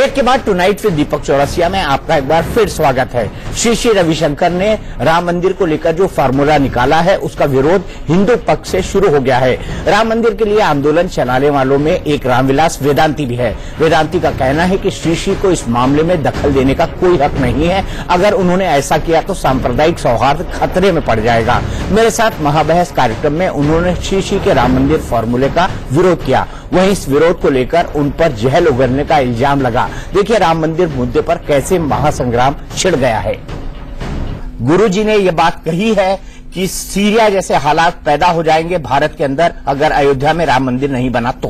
Break के बाद tonight with दीपक चौरसिया में आपका एक बार फिर स्वागत है। श्री रविशंकर ने राम मंदिर को लेकर जो फार्मूला निकाला है उसका विरोध हिंदू पक्ष से शुरू हो गया है। राम मंदिर के लिए आंदोलन चलाने वालों में एक रामविलास वेदांती भी है। वेदांती का कहना है कि श्री को इस मामले में दखल देने का कोई हक नहीं है। अगर उन्होंने ऐसा किया तो सांप्रदायिक सौहार्द खतरे में पड़ जाएगा। मेरे साथ महाबहस कार्यक्रम में उन्होंने श्री के राम मंदिर फार्मूले का विरोध किया। वहीं इस विरोध को लेकर उन पर जहल उगलने का इल्जाम लगा। देखिए राम मंदिर मुद्दे पर कैसे महासंग्राम छिड़ गया है। गुरुजी ने यह बात कही है कि सीरिया जैसे हालात पैदा हो जाएंगे भारत के अंदर अगर अयोध्या में राम मंदिर नहीं बना तो।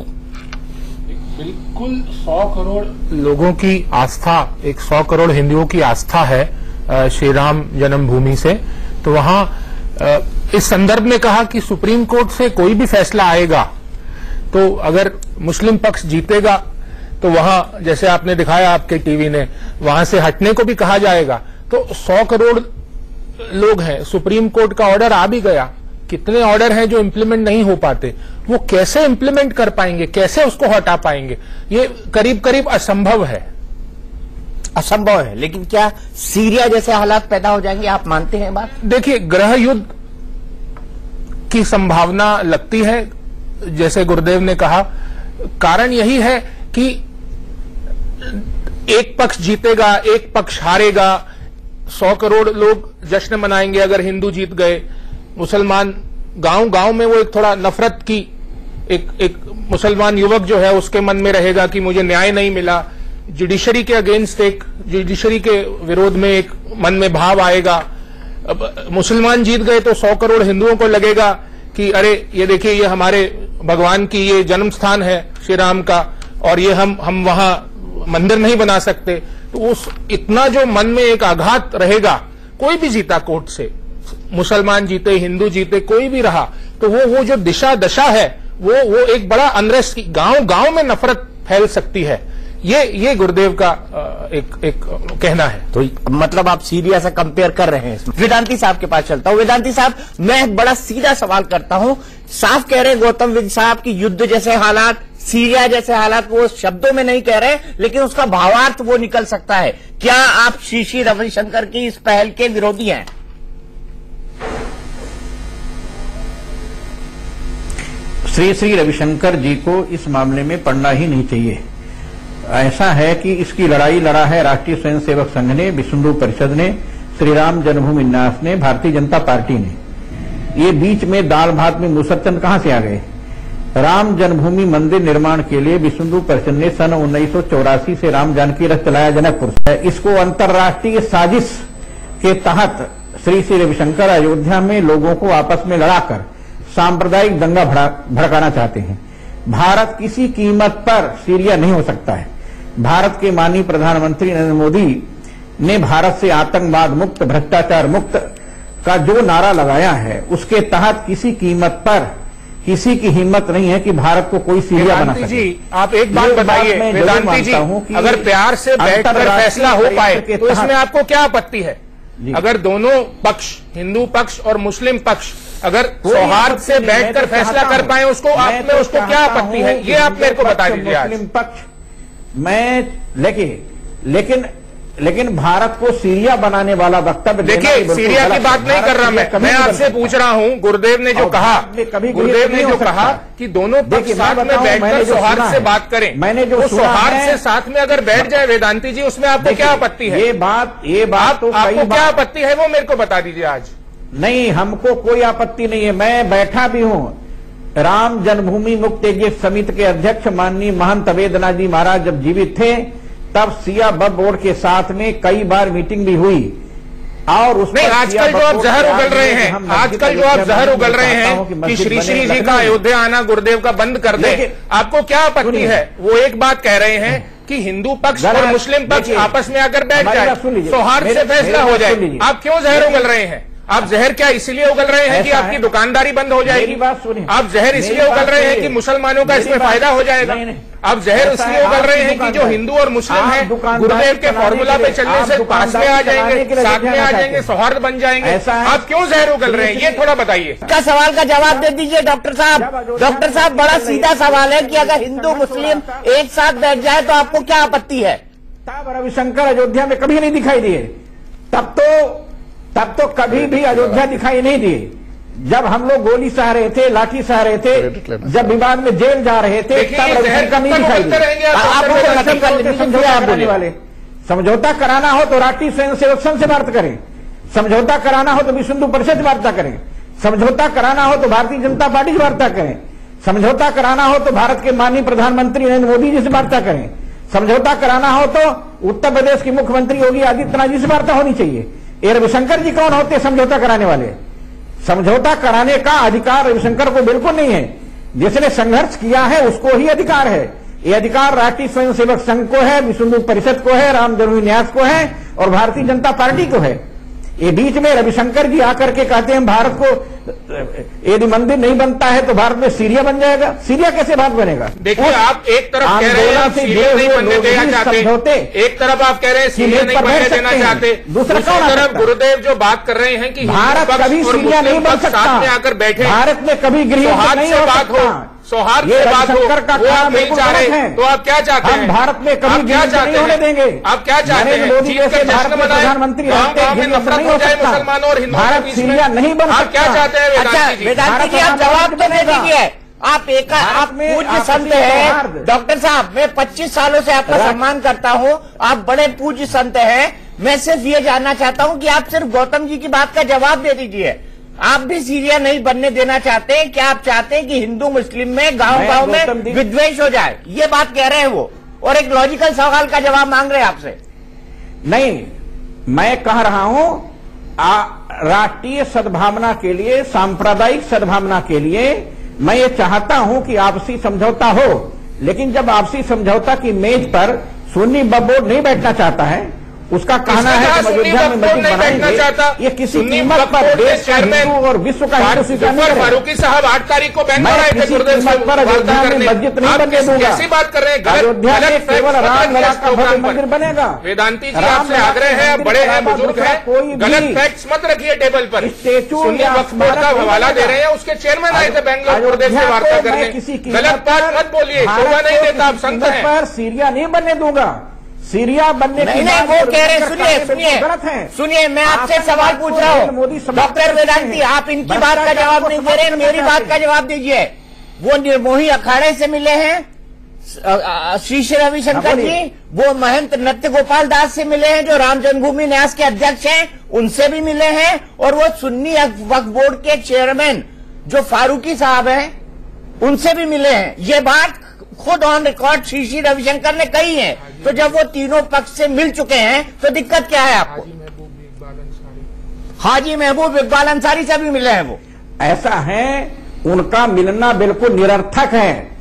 बिल्कुल 100 करोड़ लोगों की आस्था, 100 करोड़ हिंदुओं की आस्था है श्री राम जन्मभूमि से। तो वहां इस संदर्भ में कहा कि सुप्रीम कोर्ट से कोई भी फैसला आएगा तो अगर मुस्लिम पक्ष जीतेगा तो वहां, जैसे आपने दिखाया आपके टीवी ने, वहां से हटने को भी कहा जाएगा। तो 100 करोड़ लोग हैं, सुप्रीम कोर्ट का ऑर्डर आ भी गया, कितने ऑर्डर हैं जो इंप्लीमेंट नहीं हो पाते, वो कैसे इंप्लीमेंट कर पाएंगे, कैसे उसको हटा पाएंगे, ये करीब करीब असंभव है। असंभव है, लेकिन क्या सीरिया जैसे हालात पैदा हो जाएंगे, आप मानते हैं बात? देखिए, गृह युद्ध की संभावना लगती है, जैसे गुरुदेव ने कहा। कारण यही है कि एक पक्ष जीतेगा, एक पक्ष हारेगा। 100 करोड़ लोग जश्न मनाएंगे अगर हिंदू जीत गए। मुसलमान गांव गांव में वो एक थोड़ा नफरत की एक मुसलमान युवक जो है उसके मन में रहेगा कि मुझे न्याय नहीं मिला। जुडिशरी के अगेंस्ट, एक जुडिशरी के विरोध में एक मन में भाव आएगा। अब मुसलमान जीत गए तो 100 करोड़ हिंदुओं को लगेगा कि अरे ये देखिए, ये हमारे भगवान की ये जन्म स्थान है श्री राम का, और ये हम वहां मंदिर नहीं बना सकते। तो उस इतना जो मन में एक आघात रहेगा, कोई भी जीता कोर्ट से, मुसलमान जीते, हिंदू जीते, कोई भी रहा, तो वो जो दशा है वो एक बड़ा अनरेस्ट, गांव गांव में नफरत फैल सकती है। ये गुरुदेव का एक कहना है। तो मतलब आप सीरिया से कंपेयर कर रहे हैं। वेदांती साहब के पास चलता हूं। वेदांती साहब, मैं एक बड़ा सीधा सवाल करता हूं। साफ कह रहे हैं गौतम विद साहब की युद्ध जैसे हालात, सीरिया जैसे हालात, वो शब्दों में नहीं कह रहे, लेकिन उसका भावार्थ वो निकल सकता है। क्या आप श्री रविशंकर की इस पहल के विरोधी हैं? श्री रविशंकर जी को इस मामले में पढ़ना ही नहीं चाहिए। ऐसा है कि इसकी लड़ाई लड़ा है राष्ट्रीय स्वयंसेवक संघ ने, विश्व हिंदू परिषद ने, श्री राम जन्मभूमि न्यास ने, भारतीय जनता पार्टी ने। ये बीच में दाल भात में मुसरचंद कहां से आ गए? राम जन्मभूमि मंदिर निर्माण के लिए विश्व हिंदू परिषद ने सन 1984 से राम जानकी रथ चलाया जनकपुर से। इसको अंतर्राष्ट्रीय साजिश के तहत श्री रविशंकर अयोध्या में लोगों को आपस में लड़ाकर सांप्रदायिक दंगा भड़काना चाहते हैं। भारत किसी कीमत पर सीरिया नहीं हो सकता है। भारत के माननीय प्रधानमंत्री नरेंद्र मोदी ने भारत से आतंकवाद मुक्त, भ्रष्टाचार मुक्त का जो नारा लगाया है, उसके तहत किसी कीमत पर किसी की हिम्मत नहीं है कि भारत को कोई सीरिया बना सके। जी, आप एक बात बताइए वेदांती जी, अगर प्यार से बैठकर फैसला हो पाए तो इसमें आपको क्या आपत्ति है? अगर दोनों पक्ष, हिंदू पक्ष और मुस्लिम पक्ष, अगर सौहार्द से बैठकर फैसला कर पाए, उसको आप में उसको क्या आपत्ति है? ये आप मेरे को बता दीजिए आज। मुस्लिम पक्ष मैं लेकिन भारत को सीरिया बनाने वाला वक्तव्य, देखिए सीरिया की बात नहीं कर रहा मैं आपसे पूछ रहा हूं, गुरुदेव ने जो कहा, कि दोनों पक्ष साथ में बैठकर सौहार्द से बात करें। मैंने जो सौहार्द से साथ में अगर बैठ जाए वेदांती जी, उसमें आपको क्या आपत्ति है? ये बात तो आपको क्या आपत्ति है वो मेरे को बता दीजिए आज। नहीं, हमको कोई आपत्ति नहीं है। मैं बैठा भी हूं। राम जन्मभूमि मुक्त एकजुट समिति के अध्यक्ष माननीय महंत अवेदनाथ जी महाराज जब जीवित थे, तब सिया वक्फ बोर्ड के साथ में कई बार मीटिंग भी हुई। और उसमें आजकल जो आप जहर उगल रहे हैं, आजकल जो आप जहर उगल रहे हैं कि श्री जी का अयोध्या आना गुरुदेव का बंद कर दे, आपको क्या आपत्ति है? वो एक बात कह रहे हैं कि हिंदू पक्ष और मुस्लिम पक्ष आपस में आकर बैठ जाए, सौहार्द से फैसला हो जाए। आप क्यों जहर उगल रहे हैं? आप जहर क्या इसलिए उगल रहे हैं कि आपकी दुकानदारी बंद हो जाएगी? आप जहर इसलिए उगल रहे हैं कि मुसलमानों का इसमें फायदा हो जाएगा? आप जहर इसलिए उगल रहे हैं कि जो हिंदू और मुस्लिम हैं गुरुदेव के फॉर्मूला पे चलने से पास में आ जाएंगे, साथ में आ जाएंगे, सौहार्द बन जाएंगे? आप क्यों जहर उगल रहे हैं, ये थोड़ा बताइए। का सवाल का जवाब दे दीजिए डॉक्टर साहब। डॉक्टर साहब, बड़ा सीधा सवाल है कि अगर हिंदू मुस्लिम एक साथ बैठ जाए तो आपको क्या आपत्ति है? तब रविशंकर अयोध्या में कभी नहीं दिखाई दिए। तब तो कभी भी अयोध्या दिखाई नहीं दिए। जब हम लोग गोली सह रहे थे, लाठी सह रहे थे, जब विवाद में जेल जा रहे थे, तब रविशंकर नहीं दिखाई दिए। वाले समझौता कराना हो तो राष्ट्रीय स्वयंसेवक संघ से बात करें, समझौता कराना हो तो विश्व हिंदू परिषद से वार्ता करें, समझौता कराना हो तो भारतीय जनता पार्टी से वार्ता करें, समझौता कराना हो तो भारत के माननीय प्रधानमंत्री नरेंद्र मोदी जी से वार्ता करें, समझौता कराना हो तो उत्तर प्रदेश के मुख्यमंत्री योगी आदित्यनाथ जी से वार्ता होनी चाहिए। ये रविशंकर जी कौन होते समझौता कराने वाले? समझौता कराने का अधिकार रविशंकर को बिल्कुल नहीं है। जिसने संघर्ष किया है उसको ही अधिकार है। ये अधिकार राष्ट्रीय स्वयंसेवक संघ को है, विश्व हिंदू परिषद को है, राम जन्मभूमि न्यास को है और भारतीय जनता पार्टी को है। ये बीच में रविशंकर जी आकर के कहते हैं भारत को यदि मंदिर नहीं बनता है तो भारत में सीरिया बन जाएगा। सीरिया कैसे भारत बनेगा? देखिए, आप एक तरफ कह रहे हैं आप सीरिया नहीं बनने देना चाहते, एक तरफ आप कह रहे हैं सीरिया नहीं बनने देना चाहते, दूसरी तरफ गुरुदेव जो बात कर रहे हैं कि भारत कभी सीरिया नहीं बन सकता, साथ में आकर बैठे, भारत में कभी गृह नहीं हो सकता, सौहार्द से बात हो, वो आप नहीं चाह रहे, तो आप क्या चाहते हैं? भारत में कभी क्या चाहते होने देंगे? आप क्या चाहते हैं? मोदी जैसे भारत के प्रधानमंत्री गाँव में नफरत हो जाए मुसलमानों और हिंदुओं के बीच में, नहीं बन सकता। आप क्या चाहते हैं वेदांती जी? आप जवाब तो नहीं दीजिए। आप पूज्य संत हैं डॉक्टर साहब, मैं 25 सालों से आपका सम्मान करता हूं, आप बड़े पूज्य संत हैं। मैं सिर्फ ये जानना चाहता हूं कि आप सिर्फ गौतम जी की बात का जवाब दे दीजिए। आप भी सीरिया नहीं बनने देना चाहते? क्या आप चाहते हैं कि हिंदू मुस्लिम में गांव में विद्वेष हो जाए? ये बात कह रहे हैं वो, और एक लॉजिकल सवाल का जवाब मांग रहे हैं आपसे। नहीं, मैं कह रहा हूं राष्ट्रीय सद्भावना के लिए, सांप्रदायिक सद्भावना के लिए मैं ये चाहता हूं कि आपसी समझौता हो, लेकिन जब आपसी समझौता की मेज पर सुन्नी वक्फ बोर्ड नहीं बैठना चाहता है, उसका कहना है कि अयोध्या में मस्जिद बनाएंगे, ये किसी कीमत पर देश का हिंदू और विश्व का हिंदू स्वीकार नहीं करेगा। फारूकी साहब 8 तारीख को बैंक मैं किसी कीमत पर अयोध्या में मस्जिद नहीं बनने दूंगा। कैसी बात कर रहे हैं? अयोध्या में केवल रामलला का भव्य मंदिर बनेगा। वेदांती जी आपसे आग्रह है, बड़े हैं, बुजुर्ग हैं, गलत फैक्ट्स मत रखिए टेबल पर। सुन्नी वक्फ बोर्ड का हवाला दे रहे हैं, उसके चेयरमैन आए थे बैंगलोर प्रदेश से वार्ता करने। गलत बात मत बोलिए, शोभा नहीं देता, आप संत हैं। पर सीरिया नहीं बनने दूंगा। सीरिया बनने नहीं, वो कह रहे हैं, सुनिए मैं आपसे सवाल पूछ रहा हूँ डॉक्टर वेदांती, आप इनकी बात का जवाब नहीं दे रहे हैं, मेरी बात का जवाब दीजिए। वो निर्मोही अखाड़े से मिले हैं श्री श्री रविशंकर जी, वो महंत नृत्य गोपाल दास से मिले हैं जो राम जन्मभूमि न्यास के अध्यक्ष हैं, उनसे भी मिले हैं, और वो सुन्नी वक्फ बोर्ड के चेयरमैन जो फारूकी साहब हैं उनसे भी मिले हैं। ये बात खुद ऑन रिकॉर्ड श्री श्री रविशंकर ने कही है। तो जब वो तीनों पक्ष से मिल चुके हैं तो दिक्कत क्या है आपको? हाजी महबूब इकबाल अंसारी से भी मिले हैं वो। ऐसा है, उनका मिलना बिल्कुल निरर्थक है,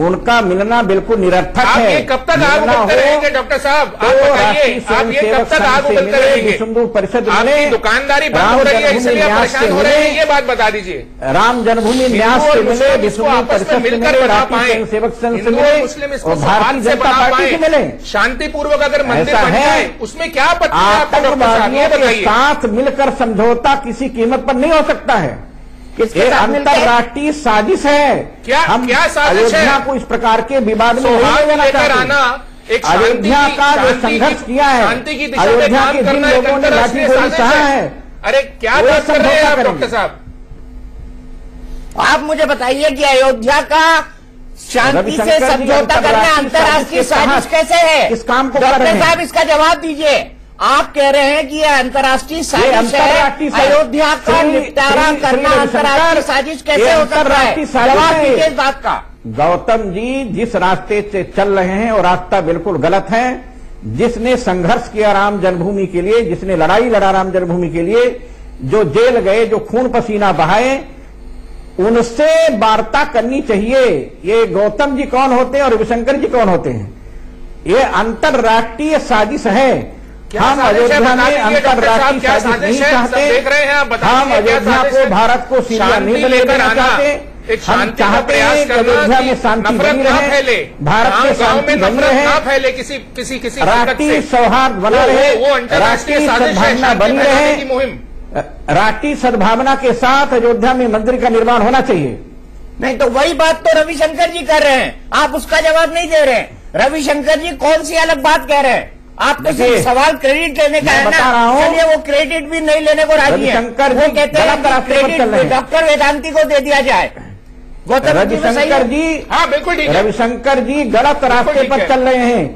उनका मिलना बिल्कुल निरर्थक है। आप ये कब तक आग उगलते रहेंगे डॉक्टर साहब? आप बताइए, आप ये कब तक आग उगलते रहेंगे? हिंदू परिषद आपकी दुकानदारी बंद हो रही है इसलिए परेशान हो रहे हैं, ये बात बता दीजिए। राम जन्मभूमि न्यास से मिले, विश्व हिंदू परिषद से मिले, राष्ट्रीय स्वयंसेवक संघ से मिले और भारतीय जनता पार्टी से मिले। शांतिपूर्वक अगर मंदिर बन जाए उसमें क्या आपत्ति है? आतंकवादियों के साथ मिलकर समझौता किसी कीमत पर नहीं हो सकता है। ये अंतर्राष्ट्रीय साजिश है। हम क्या साजिश है? अयोध्या को इस प्रकार के विवाद में नहीं लेना चाहते। अयोध्या का जो संघर्ष किया है, अयोध्या के जिन लोगों ने लाठी गोली सहा है, अरे क्या बात कर रहे हैं आप डॉक्टर साहब? आप मुझे बताइए कि अयोध्या का शांति से समझौता करना अंतर्राष्ट्रीय साजिश कैसे है? इस काम को डॉक्टर साहब इसका जवाब दीजिए। आप कह रहे हैं कि यह अंतर्राष्ट्रीय साजिश है, अयोध्या का निपटारा करना अंतर्राष्ट्रीय साजिश कैसे हो सकता है? जवाब दीजिए इस बात का। गौतम जी जिस रास्ते से चल रहे हैं वो रास्ता बिल्कुल गलत है। जिसने संघर्ष किया राम जन्मभूमि के लिए, जिसने लड़ाई लड़ा राम जन्मभूमि के लिए, जो जेल गए, जो खून पसीना बहाए, उनसे वार्ता करनी चाहिए। ये गौतम जी कौन होते हैं और रविशंकर जी कौन होते हैं? ये अंतर्राष्ट्रीय साजिश है। हम अयोध्या में अंतर्राष्ट्रीय साजिश नहीं चाहते। हम अयोध्या को, भारत को सीरिया नहीं लेकर चाहते। हम चाहते हैं कि अयोध्या में शांति बनी रहे, भारत में शांति बनी रहे, राष्ट्रीय सौहार्द बना रहे, राष्ट्रीय सद्भावना बनी रहे। राष्ट्रीय सद्भावना के साथ अयोध्या में मंदिर का निर्माण होना चाहिए। नहीं तो वही बात तो रविशंकर जी कर रहे हैं, आप उसका जवाब नहीं दे रहे हैं। रविशंकर जी कौन सी अलग बात कह रहे हैं? आप तो सिर्फ सवाल क्रेडिट लेने का है ना, चलिए वो क्रेडिट भी नहीं लेने को राजी है। वो कहते हैं क्रेडिट डॉक्टर वेदांती को दे दिया जाए। रविशंकर जी, हाँ बिल्कुल ठीक है, रविशंकर जी गलत रास्ते पर चल रहे हैं।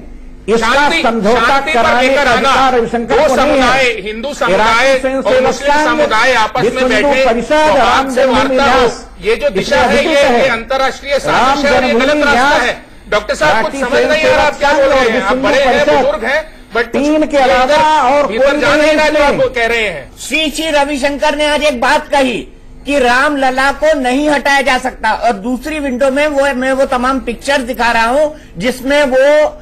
इसका समझौता कराने का अधिकार रविशंकर को नहीं है। हिंदू समुदाय और मुस्लिम समुदाय आपस में बैठे परिषद राम जन्मभूमि न्यास, ये जो दिशा है ये अंतर्राष्ट्रीय साजिश है और ये गलत रास्ता है। डॉक्टर साहब कुछ समझ नहीं आ रहा आप क्या बोल रहे हैं, आप बड़े हैं बुजुर्ग हैं, बट तीन के अलावा और कोई जान नहीं रहा जो आप कह रहे हैं। श्री रविशंकर ने आज एक बात कही कि राम लला को नहीं हटाया जा सकता, और दूसरी विंडो में मैं वो तमाम पिक्चर दिखा रहा हूं जिसमें वो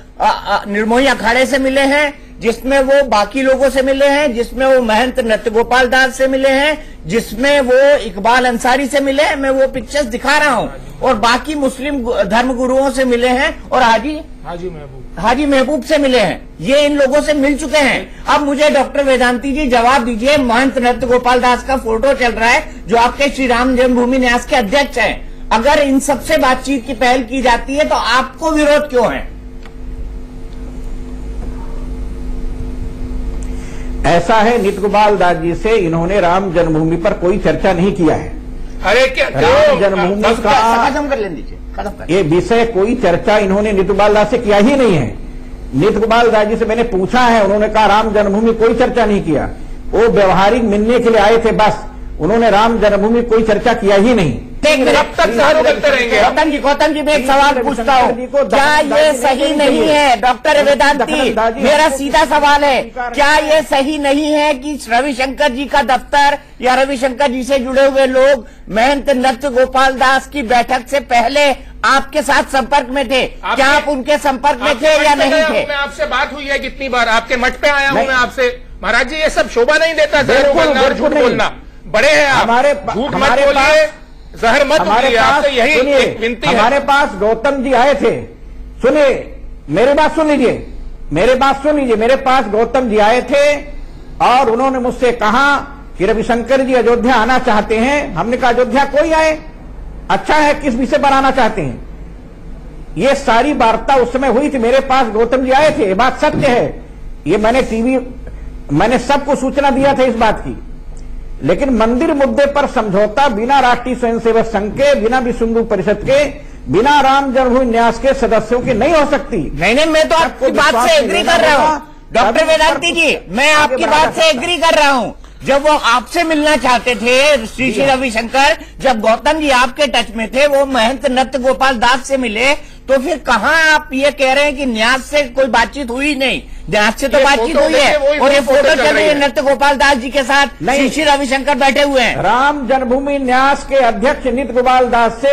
निर्मोही अखाड़े से मिले हैं, जिसमें वो बाकी लोगों से मिले हैं, जिसमें वो महंत नृत्य गोपाल दास से मिले हैं, जिसमें वो इकबाल अंसारी से मिले हैं। मैं वो पिक्चर्स दिखा रहा हूं, और बाकी मुस्लिम धर्म गुरुओं से मिले हैं, और हाजी महबूब से मिले हैं। ये इन लोगों से मिल चुके हैं। अब मुझे डॉक्टर वेदांती जी जवाब दीजिए, महंत नृत्य गोपाल दास का फोटो चल रहा है जो आपके श्री राम जन्मभूमि न्यास के अध्यक्ष हैं। अगर इन सबसे बातचीत की पहल की जाती है तो आपको विरोध क्यों है? ऐसा है, नित्य गोपाल दास जी से इन्होंने राम जन्मभूमि पर कोई चर्चा नहीं किया है। अरे क्या राम जन्मभूमि का खत्म कर लें, दीजिए खत्म कर। ये विषय कोई चर्चा इन्होंने नित्य गोपाल दास से किया ही नहीं है। नित्य गोपाल दास जी से मैंने पूछा है, उन्होंने कहा राम जन्मभूमि कोई चर्चा नहीं किया। वो व्यवहारिक मिलने के लिए आए थे बस, उन्होंने राम जन्मभूमि कोई चर्चा किया ही नहीं। कब तक सहारो करते रहेंगे? गौतम जी मैं एक सवाल पूछता हूँ, क्या ये सही नहीं है? डॉक्टर वेदांती, मेरा सीधा सवाल है, क्या ये सही नहीं है कि रविशंकर जी का दफ्तर या रविशंकर जी से जुड़े हुए लोग महंत नृत्य गोपाल दास की बैठक से पहले आपके साथ संपर्क में थे? क्या आप उनके संपर्क में थे या नहीं थे? मैं आपसे बात हुई है कितनी बार, आपके मठ पे आया हूँ मैं आपसे। महाराज जी ये सब शोभा नहीं देता, जहर बोलना और झूठ बोलना। बड़े हैं आप, झूठ मत बोलिए, जहर मत बोलिए, आपसे यही एक विनती है। हमारे पास गौतम जी आए थे, सुनिए मेरी बात सुन लीजिए, मेरे बात सुन लीजिए। मेरे पास गौतम जी आए थे और उन्होंने मुझसे कहा कि रविशंकर जी अयोध्या आना चाहते हैं। हमने कहा अयोध्या कोई आए, अच्छा है, किस विषय पर आना चाहते हैं? ये सारी वार्ता उस समय हुई थी, मेरे पास गौतम जी आए थे, ये बात सत्य है। ये मैंने सबको सूचना दिया था इस बात की। लेकिन मंदिर मुद्दे पर समझौता बिना राष्ट्रीय स्वयंसेवक संघ के, बिना विश्व हिंदू परिषद के, बिना राम जन्मभूमि न्यास के सदस्यों की नहीं हो सकती। नहीं, मैं तो आपकी बात से एग्री कर रहा हूँ डॉक्टर वेदांती जी, मैं आपकी बात से एग्री कर रहा हूँ। जब वो आपसे मिलना चाहते थे श्री रविशंकर, जब गौतम जी आपके टच में थे, वो महंत नृत्य गोपाल दास से मिले, तो फिर कहाँ आप ये कह रहे हैं कि न्यास से कोई बातचीत हुई नहीं? न्यास से तो बातचीत हुई है, और ये फोटो चल रही है नृत्य गोपाल दास जी के साथ, श्री रविशंकर बैठे हुए हैं। राम जन्मभूमि न्यास के अध्यक्ष नित्य गोपाल दास से,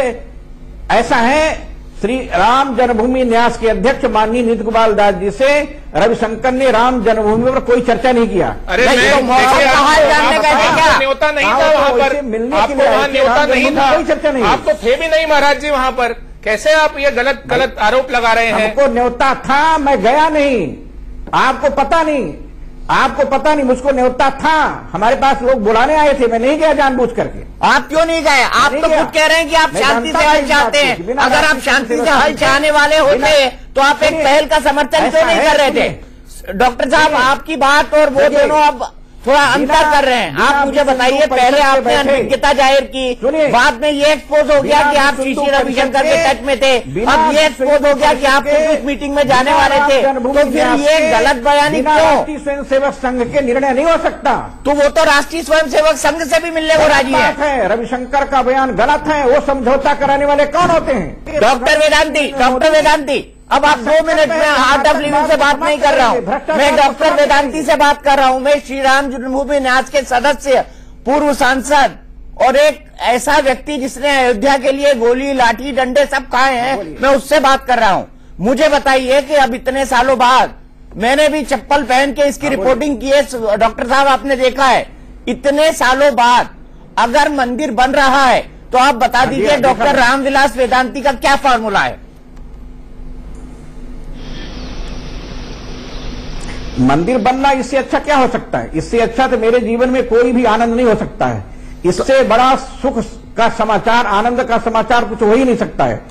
ऐसा है, श्री राम जन्मभूमि न्यास के अध्यक्ष माननीय नित्य गोपाल दास जी से रविशंकर ने राम जन्मभूमि पर कोई चर्चा नहीं किया। अरे न्योता नहीं था वहाँ पर, मिलने आपको वहाँ न्योता नहीं था, कोई चर्चा नहीं, आप तो थे भी नहीं महाराज जी वहाँ पर। कैसे आप ये गलत आरोप लगा रहे हैं? हमको न्योता था, मैं गया नहीं, आपको पता नहीं, आपको पता नहीं, मुझको न्योता था। हमारे पास लोग बुलाने आए थे, मैं नहीं गया जानबूझ करके। आप क्यों नहीं गए? आप तो खुद कह रहे हैं कि आप शांति से हल चाहते हैं। अगर आप शांति से हल चाहने वाले होते तो आप एक पहल का समर्थन क्यों नहीं कर रहे थे? डॉक्टर साहब, आपकी बात और वो दोनों अब थोड़ा अंतर कर रहे हैं। आप मुझे बताइए, पहले आपने अनभिज्ञता जाहिर की, बाद में ये एक्सपोज हो गया कि आप श्री रविशंकर के टच में थे, अब ये एक्सपोज हो गया कि आप इस मीटिंग में जाने वाले थे, तो फिर ये गलत बयानी क्यों? राष्ट्रीय स्वयंसेवक संघ के निर्णय नहीं हो सकता। तो वो तो राष्ट्रीय स्वयंसेवक संघ से भी मिलने को राजी है। रविशंकर का बयान गलत है, वो समझौता कराने वाले कौन होते हैं? डॉक्टर वेदांती, अब आप 2 मिनट में हार्ट ऑफ लिविंग से बात नहीं कर रहा हूँ, मैं डॉक्टर वेदांती से बात कर रहा हूँ। मैं श्री राम जन्मभूमि न्यास के सदस्य, पूर्व सांसद और एक ऐसा व्यक्ति जिसने अयोध्या के लिए गोली, लाठी, डंडे सब खाए हैं, मैं उससे बात कर रहा हूँ। मुझे बताइए कि अब इतने सालों बाद, मैंने भी चप्पल पहन के इसकी रिपोर्टिंग की है, डॉक्टर साहब आपने देखा है, इतने सालों बाद अगर मंदिर बन रहा है तो आप बता दीजिए डॉक्टर रामविलास वेदांती का क्या फॉर्मूला है? मंदिर बनना इससे अच्छा क्या हो सकता है? इससे अच्छा तो मेरे जीवन में कोई भी आनंद नहीं हो सकता है। इससे बड़ा सुख का समाचार, आनंद का समाचार कुछ हो ही नहीं सकता है।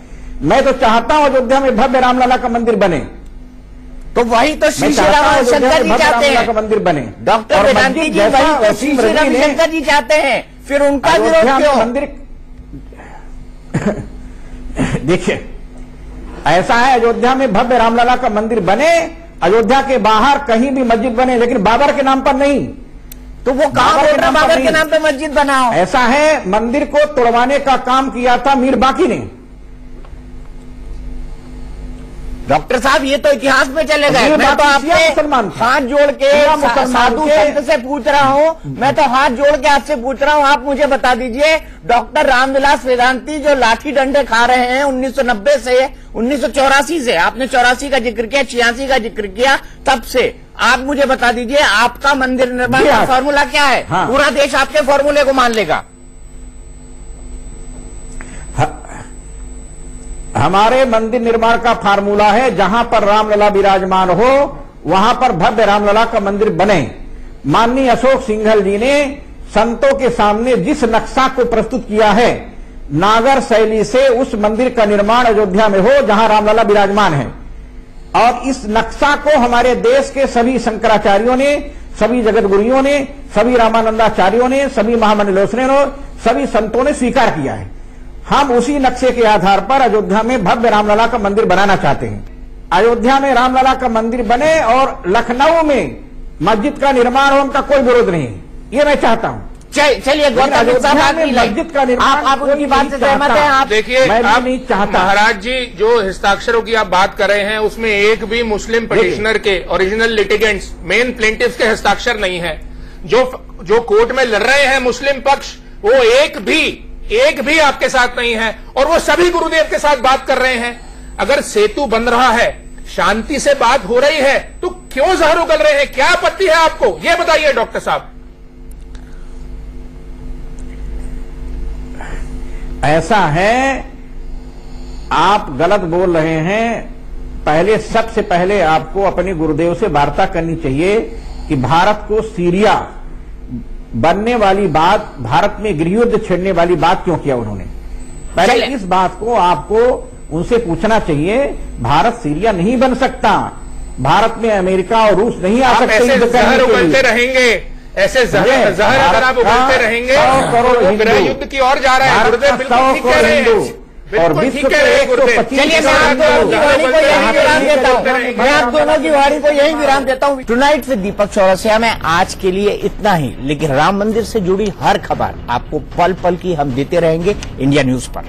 मैं तो चाहता हूं अयोध्या में भव्य रामलला का मंदिर बने। तो वही तो श्री श्री रविशंकर जी चाहते हैं का मंदिर बने। डॉक्टर वेदांती जी वही तो श्री श्री रविशंकर जी चाहते हैं, फिर उनका विरोध क्यों? मंदिर देखिए, ऐसा है अयोध्या में भव्य रामलला का मंदिर बने, अयोध्या के बाहर कहीं भी मस्जिद बने, लेकिन बाबर के नाम पर नहीं। तो वो कहां बोल रहा बाबर के नाम पे मस्जिद बनाओ? ऐसा है, मंदिर को तोड़वाने का काम किया था मीर बाकी ने। डॉक्टर साहब ये तो इतिहास में चले गए। मैं तो आपसे हाथ जोड़ के साधु संत से पूछ रहा हूँ, मैं तो हाथ जोड़ के आपसे पूछ रहा हूँ, आप मुझे बता दीजिए डॉक्टर रामविलास वेदांती जो लाठी डंडे खा रहे हैं 1990 से 1984 से, आपने 84 का जिक्र किया, 86 का जिक्र किया, तब से आप मुझे बता दीजिए आपका मंदिर निर्माण का फॉर्मूला क्या है? हाँ। पूरा देश आपके फॉर्मूले को मान लेगा। हमारे मंदिर निर्माण का फार्मूला है, जहां पर रामलला विराजमान हो वहां पर भव्य रामलला का मंदिर बने। माननीय अशोक सिंघल जी ने संतों के सामने जिस नक्शा को प्रस्तुत किया है, नागर शैली से उस मंदिर का निर्माण अयोध्या में हो जहां रामलला विराजमान है। और इस नक्शा को हमारे देश के सभी शंकराचार्यों ने, सभी जगतगुरुओं ने, सभी रामानंदाचार्यों ने, सभी महामंडलेश्वरों ने, सभी संतों ने स्वीकार किया है। हम उसी नक्शे के आधार पर अयोध्या में भव्य रामलला का मंदिर बनाना चाहते हैं। अयोध्या में रामलला का मंदिर बने और लखनऊ में मस्जिद का निर्माण हो, उनका कोई विरोध नहीं है, ये मैं चाहता हूं। चलिए गौतम साहब मस्जिद का निर्माण, आप उनकी बात से सहमत हैं? आप देखिए, मैं नहीं चाहता। महाराज जी जो हस्ताक्षरों की आप बात कर रहे हैं उसमें एक भी मुस्लिम पिटिशनर के, ओरिजिनल लिटिगेंट्स, मेन प्लेंटिव्स के हस्ताक्षर नहीं है। जो कोर्ट में लड़ रहे हैं मुस्लिम पक्ष, वो एक भी आपके साथ नहीं है, और वो सभी गुरुदेव के साथ बात कर रहे हैं। अगर सेतु बन रहा है, शांति से बात हो रही है, तो क्यों जहर उगल रहे हैं? क्या आपत्ति है आपको, ये बताइए डॉक्टर साहब। ऐसा है, आप गलत बोल रहे हैं। सबसे पहले आपको अपने गुरुदेव से वार्ता करनी चाहिए कि भारत को सीरिया बनने वाली बात, भारत में गृहयुद्ध छेड़ने वाली बात क्यों किया उन्होंने। पहले इस बात को आपको उनसे पूछना चाहिए। भारत सीरिया नहीं बन सकता, भारत में अमेरिका और रूस नहीं आ सकते। ऐसे जहर उगलते रहेंगे, ऐसे जहर अगर आप उगलते रहेंगे तो गृह युद्ध की ओर जा रहे हैं। गुरुदेव बिल्कुल ठीक कह रहे हैं, और विश्व के 125। चलिए मैं आप दोनों की वाणी को यही विराम देता हूँ, मैं आप दोनों की वाणी को यही विराम देता हूँ। टुनाइट विद दीपक चौरसिया में आज के लिए इतना ही, लेकिन राम मंदिर से जुड़ी हर खबर आपको पल पल की हम देते रहेंगे इंडिया न्यूज पर।